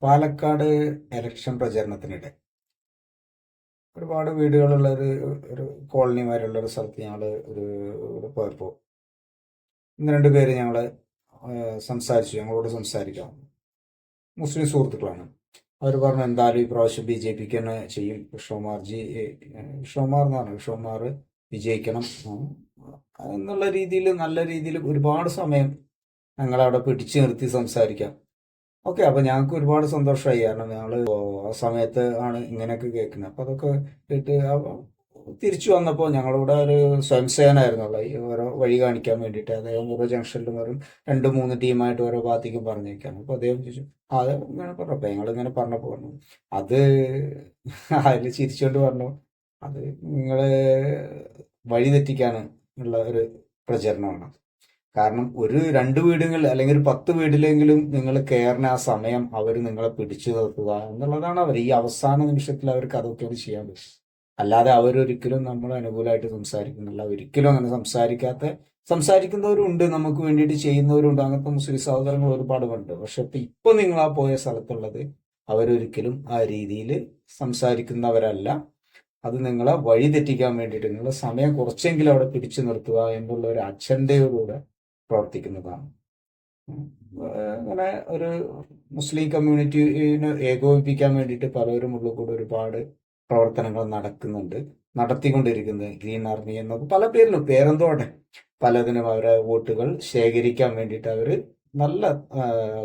Palakkad election പ്രചരണത്തിനിടെ ഒരുപാട് വീടുകളുള്ള ഒരു colony മാതിരിയുള്ള ഒരു സ്ഥലത്ത് ഞങ്ങൾ ഒരു പോയപ്പോൾ ഇന്ന് രണ്ട് പേര് സംസാരിച്ചു, ഞങ്ങളോട് സംസാരിക്കാം. മുസ്ലിം സുഹൃത്തുക്കളാണ്. അവർ പറഞ്ഞു എന്തായാലും ഈ പ്രാവശ്യം ബി ജെ പിക്ക് തന്നെ ചെയ്യും, വിഷ്ണുകുമാർ വിജയിക്കണം എന്നുള്ള രീതിയിൽ, നല്ല രീതിയിൽ ഒരുപാട് സമയം ഞങ്ങളവിടെ പിടിച്ചു നിർത്തി സംസാരിക്കാം. ഓക്കെ, അപ്പൊ ഞങ്ങൾക്ക് ഒരുപാട് സന്തോഷമായി. കാരണം ഞങ്ങള് ആ സമയത്ത് ആണ് ഇങ്ങനെയൊക്കെ കേൾക്കുന്നത്. അപ്പൊ അതൊക്കെ കേട്ട് തിരിച്ചു വന്നപ്പോൾ ഞങ്ങളുടെ ഒരു സ്വയംസേനായിരുന്നുള്ള ഈ ഓരോ വഴി കാണിക്കാൻ വേണ്ടിയിട്ട് അദ്ദേഹം ഓരോ ജംഗ്ഷനിലും വരും, രണ്ട് മൂന്ന് ടീമായിട്ട് ഓരോ ഭാഗത്തേക്കും പറഞ്ഞേക്കാണ്. അപ്പൊ അദ്ദേഹം ചോദിച്ചു, അത് ഇങ്ങനെ പറഞ്ഞപ്പോ ഞങ്ങൾ ഇങ്ങനെ പറഞ്ഞപ്പോ പറഞ്ഞു, അത് അതിൽ ചിരിച്ചുകൊണ്ട് പറഞ്ഞു, അത് നിങ്ങള് വഴി തെറ്റിക്കാണ് ഉള്ള ഒരു പ്രചരണമാണ്. കാരണം ഒരു രണ്ട് വീടുകൾ അല്ലെങ്കിൽ ഒരു 10 വീട്ടിലെങ്കിലും നിങ്ങൾ കയറുന്ന ആ സമയം അവർ നിങ്ങളെ പിടിച്ചു നിർത്തുക എന്നുള്ളതാണ്. അവർ ഈ അവസാന നിമിഷത്തിൽ അവർക്ക് അതൊക്കെയാണ് ചെയ്യാൻ പറ്റും. അല്ലാതെ അവരൊരിക്കലും നമ്മൾ അനുകൂലമായിട്ട് സംസാരിക്കുന്നില്ല. ഒരിക്കലും അങ്ങനെ സംസാരിക്കുന്നവരുണ്ട്, നമുക്ക് വേണ്ടിയിട്ട് ചെയ്യുന്നവരുണ്ട്. അങ്ങനത്തെ മുസ്ലിം സഹോദരങ്ങൾ ഒരുപാടുണ്ട്. പക്ഷെ ഇപ്പൊ നിങ്ങൾ ആ പോയ സ്ഥലത്തുള്ളത് അവരൊരിക്കലും ആ രീതിയിൽ സംസാരിക്കുന്നവരല്ല. അത് നിങ്ങളെ വഴി തെറ്റിക്കാൻ വേണ്ടിയിട്ട് നിങ്ങളുടെ സമയം കുറച്ചെങ്കിലും അവിടെ പിടിച്ചു നിർത്തുക എന്നുള്ള ഒരു അജണ്ടയോടുകൂടെ പ്രവർത്തിക്കുന്നതാണ്. അങ്ങനെ ഒരു മുസ്ലിം കമ്മ്യൂണിറ്റിനെ ഏകോപിപ്പിക്കാൻ വേണ്ടിയിട്ട് പലരും ഉള്ളിൽ കൂടെ ഒരുപാട് പ്രവർത്തനങ്ങൾ നടത്തിക്കൊണ്ടിരിക്കുന്നത്. ഗ്രീൻ ആർമി എന്നൊക്കെ പല പേരിലും പേരെന്തോടെ പലതിനും അവരെ വോട്ടുകൾ ശേഖരിക്കാൻ വേണ്ടിയിട്ട് അവർ നല്ല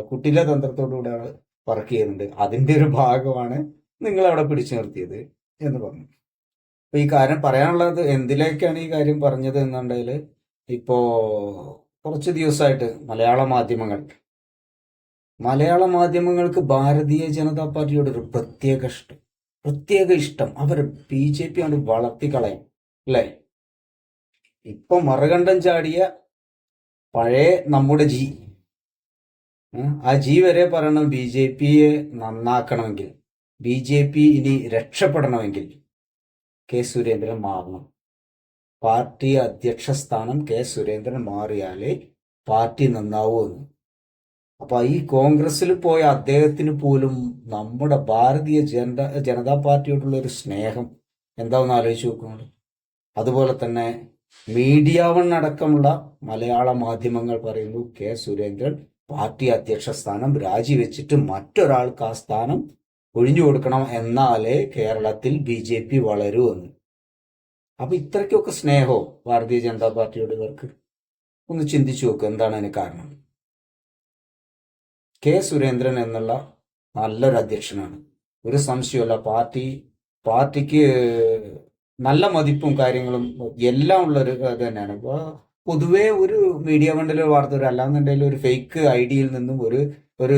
കുട്ടില തന്ത്രത്തോടുകൂടെയാണ് വർക്ക് ചെയ്യുന്നുണ്ട്. അതിന്റെ ഒരു ഭാഗമാണ് നിങ്ങൾ അവിടെ പിടിച്ചു നിർത്തിയത് എന്ന് പറഞ്ഞു. അപ്പൊ ഈ കാര്യം പറയാനുള്ളത് എന്തിലേക്കാണ് ഈ കാര്യം പറഞ്ഞത് എന്നുണ്ടെങ്കിൽ, ഇപ്പോ കുറച്ച് ദിവസമായിട്ട് മലയാള മാധ്യമങ്ങൾക്ക് ഭാരതീയ ജനതാ പാർട്ടിയോട് ഒരു പ്രത്യേക ഇഷ്ടം. അവർ BJP ആണ് വളർത്തിക്കളയും അല്ലേ. ഇപ്പൊ മറുകണ്ഠം ചാടിയ പഴയ നമ്മുടെ ആ വരെ പറയണം, BJPയെ നന്നാക്കണമെങ്കിൽ, BJP ഇനി രക്ഷപ്പെടണമെങ്കിൽ സുരേന്ദ്രൻ മാറണം. പാർട്ടി അധ്യക്ഷ സ്ഥാനം സുരേന്ദ്രൻ മാറിയാലേ പാർട്ടി നന്നാവൂന്ന്. അപ്പൊ ഈ കോൺഗ്രസിൽ പോയ അദ്ദേഹത്തിന് പോലും നമ്മുടെ ഭാരതീയ ജനതാ പാർട്ടിയോടുള്ള ഒരു സ്നേഹം എന്താണെന്ന് ആലോചിച്ച് നോക്കുന്നുണ്ട്. അതുപോലെ തന്നെ മീഡിയ വൺ അടക്കമുള്ള മലയാള മാധ്യമങ്ങൾ പറയുന്നു സുരേന്ദ്രൻ പാർട്ടി അധ്യക്ഷ സ്ഥാനം രാജിവെച്ചിട്ട് മറ്റൊരാൾക്ക് ആ സ്ഥാനം ഒഴിഞ്ഞു കൊടുക്കണം, എന്നാലേ കേരളത്തിൽ BJP വളരൂ എന്ന്. അപ്പൊ ഇത്രയ്ക്കൊക്കെ സ്നേഹോ ഭാരതീയ ജനതാ പാർട്ടിയോട് ഇവർക്ക്? ഒന്ന് ചിന്തിച്ചു നോക്കുക, എന്താണ് അതിന് കാരണം? സുരേന്ദ്രൻ എന്നുള്ള നല്ലൊരു അധ്യക്ഷനാണ്, ഒരു സംശയമല്ല. പാർട്ടിക്ക് നല്ല മതിപ്പും കാര്യങ്ങളും എല്ലാം ഉള്ളൊരു തന്നെയാണ്. പൊതുവേ ഒരു മീഡിയ മണ്ഡലം വാർത്ത അല്ലാന്നുണ്ടെങ്കിൽ ഒരു ഫേക്ക് ഐഡിയിൽ നിന്നും ഒരു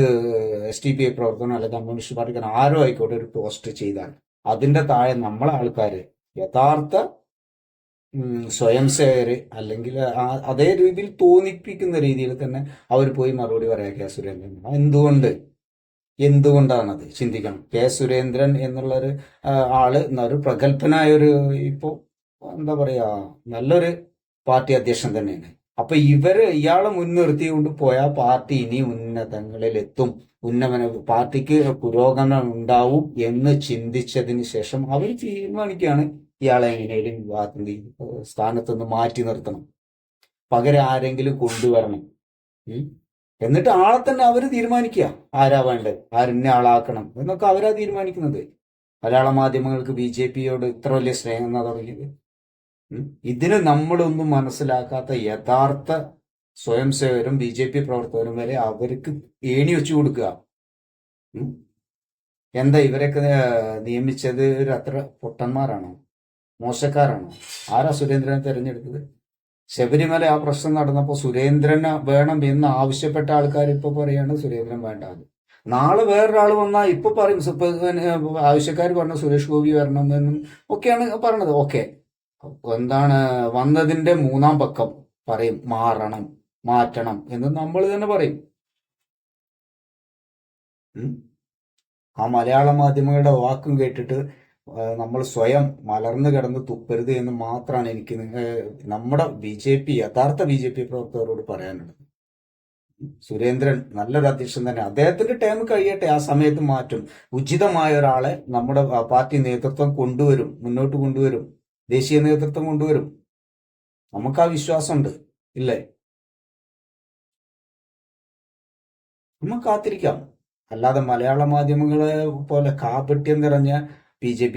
SDPI പ്രവർത്തനം അല്ലെങ്കിൽ കമ്മ്യൂണിസ്റ്റ് പാർട്ടിക്കാരൻ ആരോ ആയിക്കോട്ടെ ഒരു പോസ്റ്റ് ചെയ്താൽ അതിന്റെ താഴെ നമ്മളെ ആൾക്കാര് യഥാർത്ഥ സ്വയം സേവകര് അല്ലെങ്കിൽ അതേ രീതിയിൽ തോന്നിപ്പിക്കുന്ന രീതിയിൽ തന്നെ അവർ പോയി മറുപടി പറയാ സുരേന്ദ്രൻ. എന്തുകൊണ്ടാണത് ചിന്തിക്കണം. സുരേന്ദ്രൻ എന്നുള്ളൊരു ആള് ഒരു പ്രഗത്ഭനായ ഇപ്പോ എന്താ പറയാ നല്ലൊരു പാർട്ടി അധ്യക്ഷൻ തന്നെയാണ്. അപ്പൊ ഇയാളെ മുൻനിർത്തിക്കൊണ്ട് പോയാൽ പാർട്ടി ഇനി ഉന്നതങ്ങളിൽ എത്തും, പാർട്ടിക്ക് പുരോഗമനം ഉണ്ടാവും എന്ന് ചിന്തിച്ചതിന് ശേഷം അവർ തീരുമാനിക്കുകയാണ് ഇയാളെ എങ്ങനെയും സ്ഥാനത്തുനിന്ന് മാറ്റി നിർത്തണം, പകരം ആരെങ്കിലും കൊണ്ടുവരണം. എന്നിട്ട് ആളെ തന്നെ അവര് തീരുമാനിക്കുക ആരാ വേണ്ടത്, ആരെന്നെ ആളാക്കണം എന്നൊക്കെ അവരാ തീരുമാനിക്കുന്നത്. മലയാള മാധ്യമങ്ങൾക്ക് BJPയോട് ഇത്ര വലിയ സ്നേഹം എന്നാ തുടങ്ങിയത്. ഇതിന് നമ്മളൊന്നും മനസ്സിലാക്കാത്ത യഥാർത്ഥ സ്വയം സേവകരും BJP പ്രവർത്തകരും വരെ അവർക്ക് ഏണി വെച്ചു കൊടുക്കുക. എന്താ ഇവരൊക്കെ നിയമിച്ചത് അത്ര പൊട്ടന്മാരാണോ, മോശക്കാരാണോ? ആരാ സുരേന്ദ്രനെ തെരഞ്ഞെടുത്തത്? ശബരിമല ആ പ്രശ്നം നടന്നപ്പോൾ സുരേന്ദ്രനെ വേണം എന്ന് ആവശ്യപ്പെട്ട ആൾക്കാർ ഇപ്പൊ പറയാണ് സുരേന്ദ്രൻ വേണ്ട. നാളെ വേറൊരാൾ വന്നാൽ ഇപ്പൊ പറയും, ആവശ്യക്കാർ പറഞ്ഞു സുരേഷ് ഗോപി വരണം എന്നും ഒക്കെയാണ് പറഞ്ഞത്. ഓക്കെ, എന്താണ് വന്നതിന്റെ മൂന്നാം പക്കം പറയും മാറ്റണം എന്ന് നമ്മൾ തന്നെ പറയും. ആ മലയാള മാധ്യമങ്ങളുടെ വാക്കും കേട്ടിട്ട് നമ്മൾ സ്വയം മലർന്നു കിടന്ന് തുപ്പരുത് എന്ന് മാത്രമാണ് എനിക്ക് നമ്മുടെ യഥാർത്ഥ BJP പ്രവർത്തകരോട് പറയാനുള്ളത്. സുരേന്ദ്രൻ നല്ലൊരു അധ്യക്ഷൻ തന്നെ. അദ്ദേഹത്തിന്റെ ടേം കഴിയട്ടെ, ആ സമയത്ത് മാറ്റും. ഉചിതമായ ഒരാളെ നമ്മുടെ പാർട്ടി നേതൃത്വം കൊണ്ടുവരും, മുന്നോട്ട് കൊണ്ടുവരും, ദേശീയ നേതൃത്വം കൊണ്ടുവരും. നമുക്ക് ആ വിശ്വാസമുണ്ട്, ഇല്ലേ? നമുക്ക് കാത്തിരിക്കാം. അല്ലാതെ മലയാള മാധ്യമങ്ങളെ പോലെ കാപട്യം നിറഞ്ഞ BJP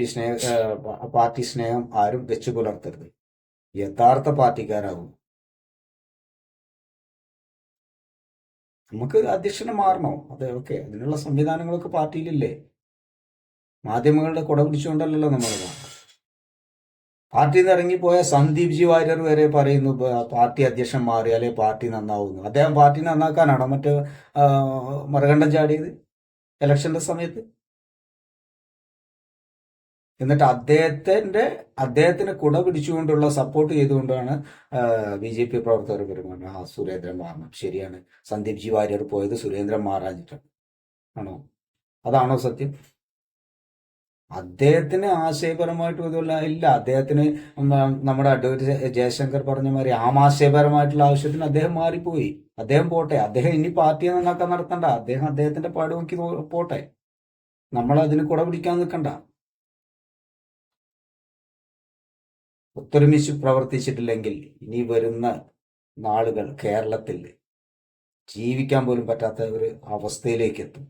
പാർട്ടി സ്നേഹം ആരും വെച്ചു പുലർത്തരുത്. യഥാർത്ഥ പാർട്ടിക്കാരാകും. നമുക്ക് അധ്യക്ഷനെ മാറണോ? അതെ, ഓക്കെ, അതിനുള്ള സംവിധാനങ്ങളൊക്കെ പാർട്ടിയിലില്ലേ? മാധ്യമങ്ങളുടെ കുട പിടിച്ചുകൊണ്ടല്ലോ നമ്മൾ പാർട്ടിയിൽ നിന്ന് ഇറങ്ങിപ്പോയ സന്ദീപ് ജി വാര്യർ വരെ പറയുന്നു പാർട്ടി അധ്യക്ഷൻ മാറിയാലേ പാർട്ടി നന്നാവുന്നു. അദ്ദേഹം പാർട്ടി നന്നാക്കാനാണോ മറ്റേ മറുകണ്ഠം ചാടിയത് ഇലക്ഷന്റെ സമയത്ത്? എന്നിട്ട് അദ്ദേഹത്തിന് കുട പിടിച്ചുകൊണ്ടുള്ള സപ്പോർട്ട് ചെയ്തുകൊണ്ടാണ് BJP പ്രവർത്തകർ പെരുമാറുന്നത്. സുരേന്ദ്രൻ മാറണം, ശരിയാണ്. സന്ദീപ് ജി വാര്യർ പോയത് സുരേന്ദ്രൻ മാറാഞ്ഞിട്ടാണ് ആണോ? അതാണോ സത്യം? അദ്ദേഹത്തിന് ആശയപരമായിട്ട് ഇതുള്ള ഇല്ല. അദ്ദേഹത്തിന് നമ്മുടെ അഡ്വക്കേറ്റ് ജയശങ്കർ പറഞ്ഞ മാതിരി ആമാശയപരമായിട്ടുള്ള ആവശ്യത്തിന് അദ്ദേഹം മാറിപ്പോയി. അദ്ദേഹം പോട്ടെ. അദ്ദേഹം ഇനി പാർട്ടിയെ നന്നാക്കാൻ നടത്തണ്ട. അദ്ദേഹത്തിന്റെ പാട് നോക്കി പോട്ടെ. നമ്മളതിന് കുട പിടിക്കാൻ നിൽക്കണ്ട. ഒത്തൊരുമിച്ച് പ്രവർത്തിച്ചിട്ടില്ലെങ്കിൽ ഇനി വരുന്ന നാളുകൾ കേരളത്തിൽ ജീവിക്കാൻ പോലും പറ്റാത്ത ഒരു അവസ്ഥയിലേക്ക് എത്തും.